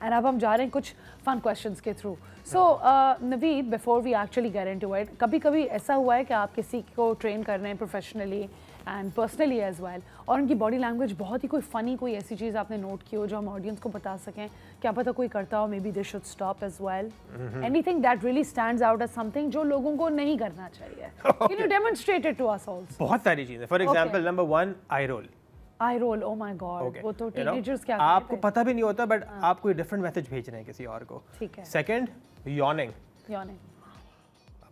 And अब हम जा रहे हैं कुछ फन क्वेश्चंस के through. So Naveed, before we actually get into it, कभी कभी ऐसा हुआ है कि आप किसी को ट्रेन कर रहे हैं professionally and personally as well, और उनकी बॉडी लैंग्वेज बहुत ही कोई फ़नी कोई ऐसी चीज़ आपने नोट की हो जो हम ऑडियंस को बता सकें, क्या पता कोई करता हो, maybe they should stop as well, anything that really stands out as something जो लोगों को नहीं करना चाहिए? Can you demonstrate it to us also? बहुत सारी चीज़ें. For example, number 1, eye roll. Eye roll, oh my god, वो तो टीनेजर्स क्या आपको पता भी नहीं होता, बट आप कोई डिफरेंट मैसेज भेज रहे हैं किसी और को. ठीक है. Second, yawning. यॉर्निंग,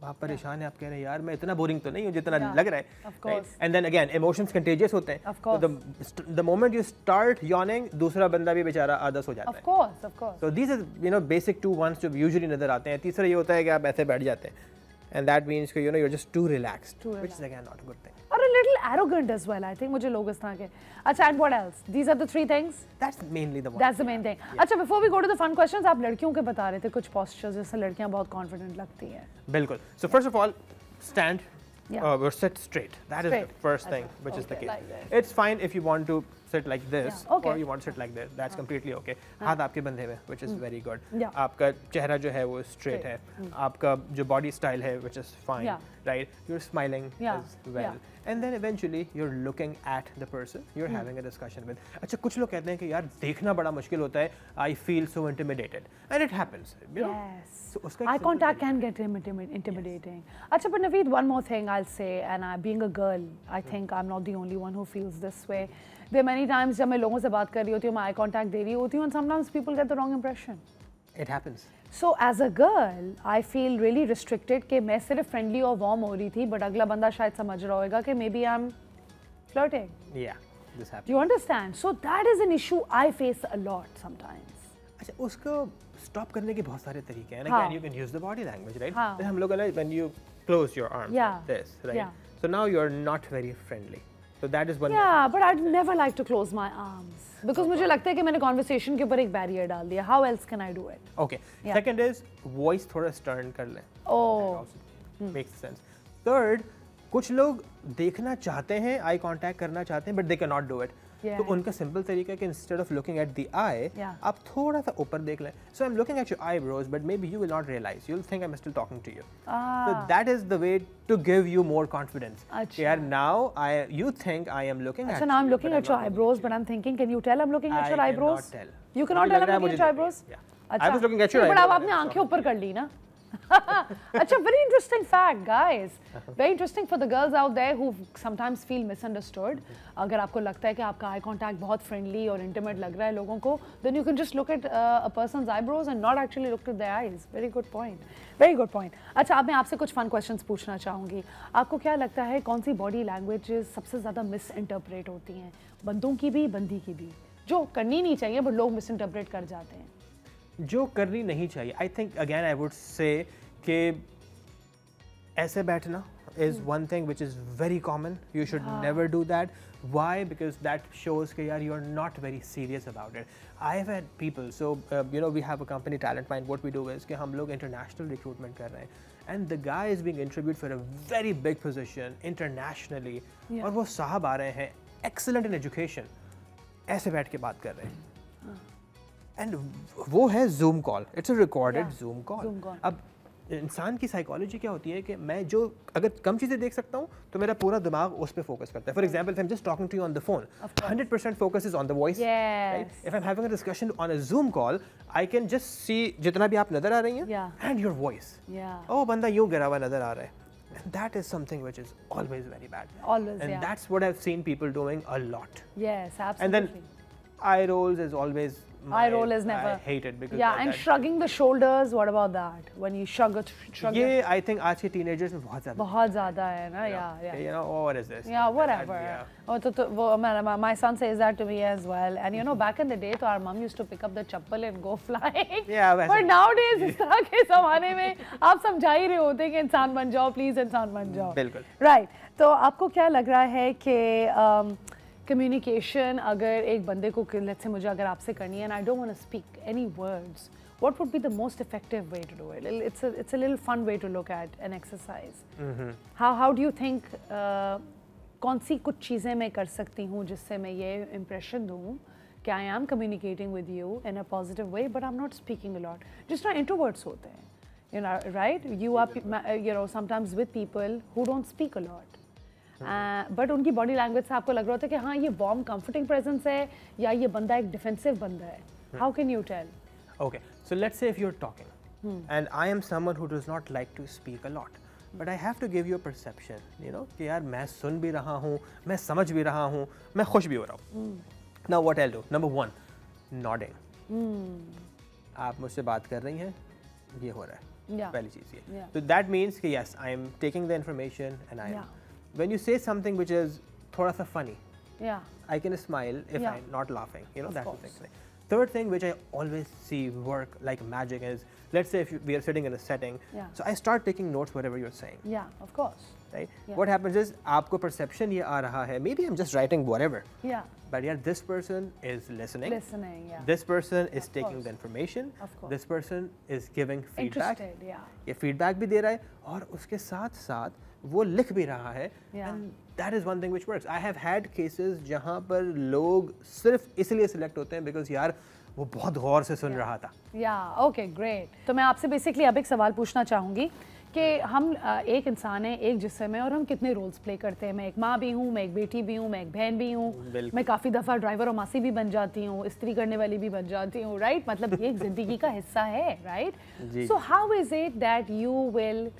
आप परेशान हैं, आप कह रहे हैं यार मैं इतना बोरिंग तो नहीं हूँ जितना लग रहा है. Of course. And then again emotions contagious होते हैं. Of course. The moment you start yawning, दूसरा बंदा भी बेचारा आदस हो जाता है. Of course, of course. So these are basic 2 ones जो यूजुअली नजर आते हैं. तीसरा ये होता है कि आप ऐसे बैठ जाते हैं, and that means कि you're just too relaxed, which is again not a good thing. Or a little arrogant as well, I think. मुझे लोग इस तरह के. अच्छा, and what else? These are the 3 things? That's mainly the one. That's the main thing. अच्छा, before we go to the fun questions, आप लड़कियों के बता रहे थे कुछ postures जैसे लड़कियां बहुत confident लगती हैं. बिल्कुल. So first of all, stand or sit straight. That is the first thing, which is the case. Like It's fine if you want to sit like this, or you want to sit like this. That's completely okay. हाथ आपके बंधे हुए, which is very good. आपका चेहरा जो है वो straight है. आपका जो body style है, which is fine, right? You're smiling as well. And then eventually you're looking at the person you're having a discussion with. अच्छा, कुछ लोग कहते हैं कि यार देखना बड़ा मुश्किल होता है. I feel so intimidated, and it happens. You know? Yes. So उसका eye contact can get intimidating. अच्छा, but Naveed, one more thing I'll say, and being a girl, I think I'm not the only one who feels this way. There are many times जब मैं लोगों से बात कर रही होती हूँ, मैं eye contact दे रही होती हूँ, and sometimes people get the wrong impression. It happens. So as a girl, I feel really restricted कि मैं सिर्फ friendly और warm हो रही थी, but अगला बंदा शायद समझ रहा होगा कि maybe I'm flirting. Yeah, this happens. Do you understand? So that is an issue I face a lot sometimes. अच्छा, उसको stop करने के बहुत सारे तरीके हैं. Again, you can use the body language, right? हाँ. हम लोग when you close your arms like this, right? Yeah. So now you're not very friendly. So that is one. Yeah, but I'd never like to close my arms because मुझे लगता है कि मैंने conversation के ऊपर एक barrier डाल दिया. How else can I do it? Okay. Second is voice थोड़ा stern कर लें. Oh. Makes sense. Third, कुछ लोग देखना चाहते हैं, eye contact करना चाहते हैं, but they cannot do it. तो उनका सिंपल तरीका है कि instead of looking at the eye, आप थोड़ा सा ऊपर देख लें. So I'm looking at your eyebrows, but maybe you will not realize. You'll think I'm still talking to you. So that is the way to give you more confidence. Yeah, now you think I am looking at. So now I'm looking at your eyebrows, but I'm thinking, can you tell I'm looking at your eyebrows? I cannot tell. You cannot tell I'm looking at your eyebrows? Yeah. I was looking at your eyebrows. but अब आपने आंखें ऊपर कर ली ना? अच्छा, very interesting fact, guys. Very interesting for the girls out there who sometimes feel misunderstood. अगर आपको लगता है कि आपका eye contact बहुत friendly और intimate लग रहा है लोगों को, then you can just look at a person's eyebrows and not actually look at their eyes. Very good point. Very good point. अच्छा, अब मैं आपसे कुछ fun questions पूछना चाहूँगी. आपको क्या लगता है कौन सी body languages सबसे ज़्यादा misinterpret होती हैं? बंदों की भी, बंदी की भी. जो करनी नहीं चाहिए, but लोग misinterpret कर जाते हैं. जो करनी नहीं चाहिए, I think again I would say कि ऐसे बैठना is one thing which is very common. You should never do that. Why? Because that shows that you're not very serious about it. I've had people, so we have a company, Talent Mind. What we do is कि हम लोग international recruitment कर रहे हैं, and the guy is being interviewed for a very big position internationally. और वो साहब आ रहे हैं, excellent in education, ऐसे बैठ के बात कर रहे हैं. And वो है Zoom call. It's a recorded Zoom call. अब इंसान की साइकोलॉजी क्या होती है कि मैं जो अगर कम चीज़ें देख सकता हूँ तो मेरा पूरा दिमाग उस पर फोकस करता है. For example, if I'm just talking to you on the phone, 100% focus is on the voice. Right? If I'm having a discussion on a Zoom call, I can just see जितना भी आप नज़र आ रही हैं and your voice. Oh, बंदा यूँ गिरा हुआ नज़र आ रहा है. And that is something which is always very bad. Always, and that's what I've seen people doing a lot. Yes, absolutely. And then eye rolls is always eye roll is never. I hate it because and shrugging the shoulders. What about that? When you shrug. ये I think आज के teenagers में बहुत ज़्यादा है ना. Yeah. You know, oh, what is this? Yeah, whatever. Oh, तो my son says that to me as well. And back in the day, तो our mom used to pick up the chappal and go flying. Yeah. But nowadays इस तरह के ज़माने में आप समझा ही रहे होते कि इंसान बन जाओ, please इंसान बन जाओ. बिल्कुल. Right. तो आपको क्या लग रहा है कि communication अगर एक बंदे को let's say मुझे अगर आपसे करनी है and I don't want to speak any words, what would be the most effective way to do it? It's a little fun way to look at an exercise. How do you think कौन सी कुछ चीज़ें मैं कर सकती हूँ जिससे मैं ये impression दूँ कि I am communicating with you in a positive way, but I'm not speaking a lot. जिस तरह introverts होते हैं, you know, right? You are, you know, sometimes with people who don't speak a lot. But उनकी body language से आपको लग रहा होता है कि हाँ ये warm, comforting presence है या ये बंदा एक defensive बंदा है. How can you tell? Okay, so let's say if you're talking, and I am someone who does not like to speak a lot, but I have to give you a perception, you know, कि यार मैं सुन भी रहा हूँ, मैं समझ भी रहा हूँ, मैं खुश भी हो रहा हूँ. Now what I'll do? Number one, nodding. आप मुझसे बात कर रही हैं, ये हो रहा है. पहली चीज़ ये. So that means कि yes, I am taking the information and I am. When you say something which is थोड़ा सा funny, I can smile if I'm not laughing. You know, that's the thing. Third thing which I always see work like magic is, let's say if we are sitting in a setting, so I start taking notes whatever you're saying. Yeah, of course. Right? What happens is, आपको perception ये आ रहा है, maybe I'm just writing whatever. Yeah. But yeah, this person is listening. Listening, yeah. This person is taking the information. Of course. This person is giving feedback. Interested, yeah. ये feedback भी दे रहा है और उसके साथ साथ वो लिख भी रहा है. And that is one thing which works. I have had cases जहाँ पर लोग सिर्फ इसलिए select होते हैं because यार वो बहुत गौर से सुन रहा था. Yeah, okay, great. तो मैं आपसे basically अब एक सवाल पूछना चाहूँगी कि हम एक इंसान है, एक जिस्म है और हम कितने रोल्स प्ले करते हैं. मैं एक माँ भी हूँ, मैं एक बेटी भी हूँ, मैं एक बहन भी हूँ, मैं काफ़ी दफ़ा ड्राइवर और मासी भी बन जाती हूँ, इस्त्री करने वाली भी बन जाती हूँ, राइट? मतलब ये एक ज़िंदगी का हिस्सा है, right? So how is it that you will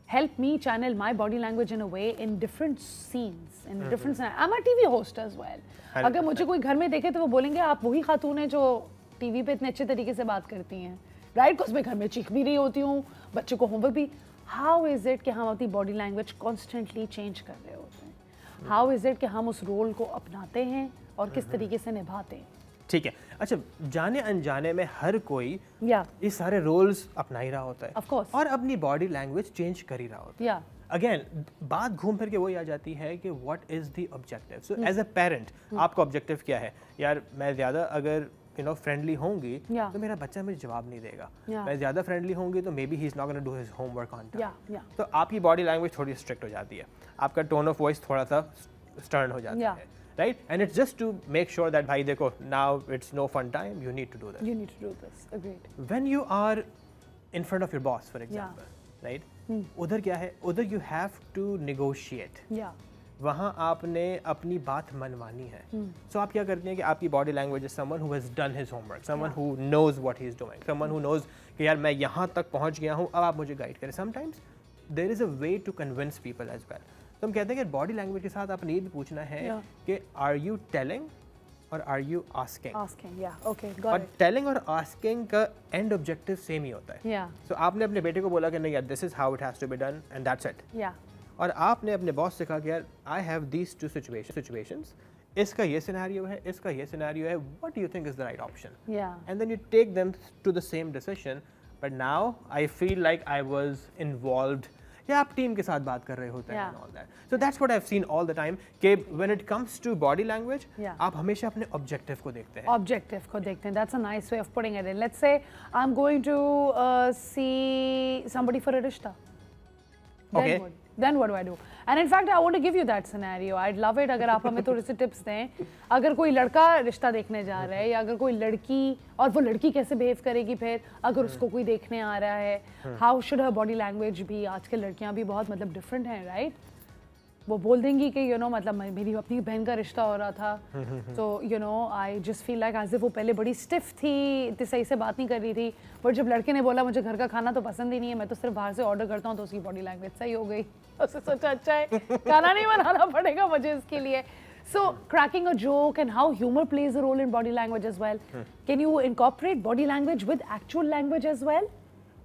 help me channel my body language in a way in different scenes, in different scenes? I'm a TV host as well. अगर मुझे कोई घर में देखे तो वो बोलेंगे आप वही खातून हैं जो टीवी पे इतने अच्छे तरीके से बात करती हैं, राइट? बिकॉज मैं घर में चीख भी रही होती हूँ, बच्चे को होमवर्क भी. हाउ इज़ इट कि हम अपनी बॉडी लैंग्वेज कॉन्स्टेंटली चेंज कर रहे होते हैं? हाउ इज़ इट कि हम उस रोल को अपनाते हैं और किस तरीके से निभाते हैं? ठीक है. अच्छा, जाने अनजाने में हर कोई ये सारे रोल्स अपना ही रहा होता है. Of course. और अपनी बॉडी लैंग्वेज चेंज कर ही रहा होता है. अगेन बात घूम फिर के वही आ जाती है कि what is the objective. So as a parent आपका ऑब्जेक्टिव क्या है? यार मैं ज़्यादा अगर यू नो फ्रेंडली होंगी तो मेरा बच्चा मुझे जवाब नहीं देगा. मैं ज़्यादा फ्रेंडली होंगी तो may be he is not gonna do his homework on time. तो आपकी बॉडी लैंग्वेज थोड़ी स्ट्रिक्ट हो जाती है, आपका टोन ऑफ वॉइस थोड़ा सा स्टर्न हो जाता है, right? And it's just to make sure that bhai dekho, now it's no fun time, you need to do this. You need to do this. Agreed. When you are in front of your boss, for example, right? उधर क्या है? उधर you have to negotiate. वहाँ आपने अपनी बात मनवानी है. So आप क्या करते हैं कि आपकी body language is someone who has done his homework, someone who knows what he is doing, someone who knows कि यार मैं यहाँ तक पहुँच गया हूँ, अब आप मुझे guide करें. Sometimes there is a way to convince people as well. तो हम कहते हैं कि बॉडी लैंग्वेज के साथ आपने ये भी पूछना है कि आर यू टेलिंग और आर यू आस्किंग. और टेलिंग और आस्किंग का एंड ऑब्जेक्टिव सेम ही होता है. सो आपने अपने बेटे को बोला कि नहीं यार this is how it has to be done and that's it. और आपने अपने बॉस से कहा कि यार I have these two situations, इसका ये सिनेरियो है, इसका ये सिनेरियो है, what do you think is the right option? And then you take them to the same decision. But now I feel like I was involved, या आप team के साथ बात कर रहे होते हैं and all that. So that's what I've seen all the time कि when it comes to body language आप हमेशा अपने objective को देखते हैं. Objective को देखते हैं. That's a nice way of putting it in. Let's say I'm going to see somebody for a rishta. Okay. Then what do I do? And in fact, I want to give you that scenario. I'd love it अगर आप हमें थोड़े से tips दें. अगर कोई लड़का रिश्ता देखने जा रहा है या अगर कोई लड़की, और वो लड़की कैसे बिहेव करेगी फिर अगर उसको कोई देखने आ रहा है, how should her body language भी? आजकल लड़कियां भी बहुत मतलब डिफरेंट हैं, राइट? वो बोल देंगी कि यू नो मतलब मेरी अपनी बहन का रिश्ता हो रहा था, तो you know I just feel like as if वो पहले बड़ी स्टिफ थी, इतनी सही से बात नहीं कर रही थी, बट जब लड़के ने बोला मुझे घर का खाना तो पसंद ही नहीं है, मैं तो सिर्फ बाहर से ऑर्डर करता हूँ, तो उसकी बॉडी लैंग्वेज सही हो गई. उससे सोचा अच्छा है खाना नहीं बनाना पड़ेगा मुझे इसके लिए. So cracking a joke and how humor plays a role in body language as well. Can you incorporate body language with actual language as well?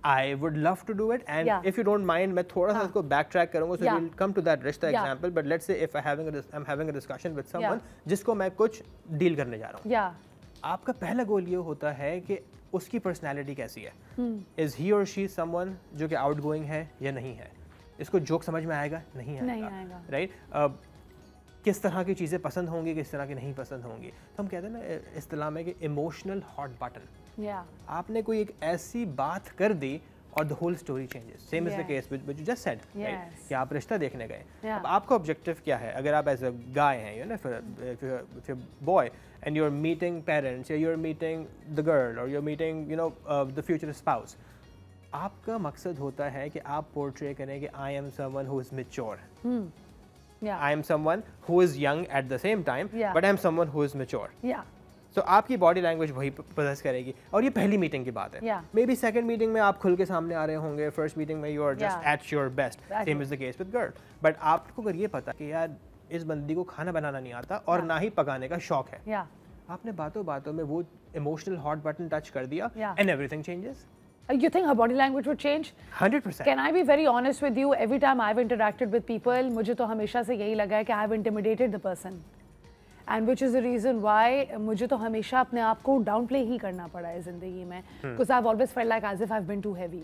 I would love to do it, and if you don't mind, मैं थोड़ा सा इसको backtrack करूँगा, so we'll come to that rishta example. But let's say if I'm having a discussion with someone जिसको मैं कुछ deal करने जा रहा हूँ. आपका पहला गोल ये होता है कि उसकी personality कैसी है. Is he or she someone जो कि outgoing है या नहीं है? इसको joke समझ में आएगा? नहीं आएगा. Right? किस तरह की चीज़ें पसंद होंगी, किस तरह की नहीं पसंद होंगी. तो हम कहते हैं ना इस्तिलाह में कि इमोशनल हॉट बटन. आपने कोई एक ऐसी बात कर दी और the whole story changes. Same is the case with you just said, कि आप रिश्ता देखने गए. अब आपका ऑब्जेक्टिव क्या है? अगर आप एज अ गाय हैं, you know, if you're boy and you're meeting parents, or you're meeting the girl, or you're meeting, you know, the future spouse, आपका मकसद होता है कि आप पोर्ट्रे करें कि I am someone who is mature. I am someone who is young at the same time, but I am someone who is mature. So आपकी body language वही पोजेस करेगी. और ये पहली मीटिंग की बात है. मे बी सेकंड मीटिंग में आप खुल के सामने आ रहे होंगे, फर्स्ट मीटिंग में you are just at your best. Same is the case with girl. But आपको अगर ये पता कि यार इस बंदी को खाना बनाना नहीं आता और ना ही पकाने का शौक है, आपने बातों बातों में वो इमोशनल हॉट बटन टच कर दिया, and everything changes. You think her body language would change? 100%. Can I be very honest with you? Every time I've interacted with people, मुझे तो हमेशा से यही लगा है कि I've intimidated the person, and which is the reason why मुझे तो हमेशा अपने आप को downplay ही करना पड़ा है ज़िंदगी में, because I've always felt like as if I've been too heavy,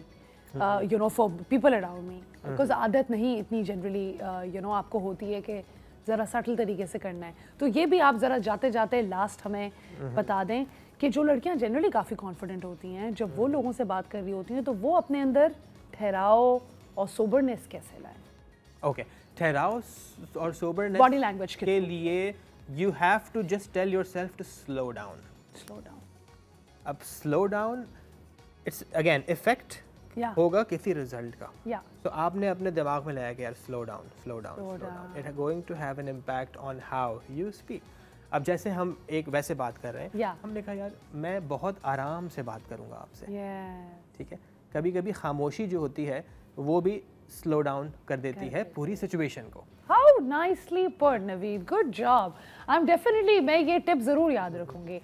you know, for people around me, because आदत नहीं इतनी generally, you know, आपको होती है कि ज़रा सटल तरीके से करना है. तो ये भी आप ज़रा जाते जाते लास्ट हमें बता दें कि जो लड़कियां जनरली काफ़ी कॉन्फिडेंट होती हैं, जब वो लोगों से बात कर रही होती हैं तो वो अपने अंदर ठहराव और सोबरनेस कैसे लाएं? ओके, ठहराव और सोबरनेस बॉडी लैंग्वेज के लिए you have to just tell yourself to slow down. अब slow down, it's again effect होगा किसी रिजल्ट का. तो आपने अपने दिमाग में लाया कि यार slow down, it is going to have an impact on how you speak. अब जैसे हम एक वैसे बात कर रहे हैं, हमने कहा यार मैं बहुत आराम से बात करूंगा आपसे, ठीक है. कभी कभी खामोशी जो होती है वो भी स्लो डाउन कर देती है पूरी सिचुएशन को. How nicely put, Naveed. Good job. I'm definitely, मैं ये टिप जरूर याद रखूंगी.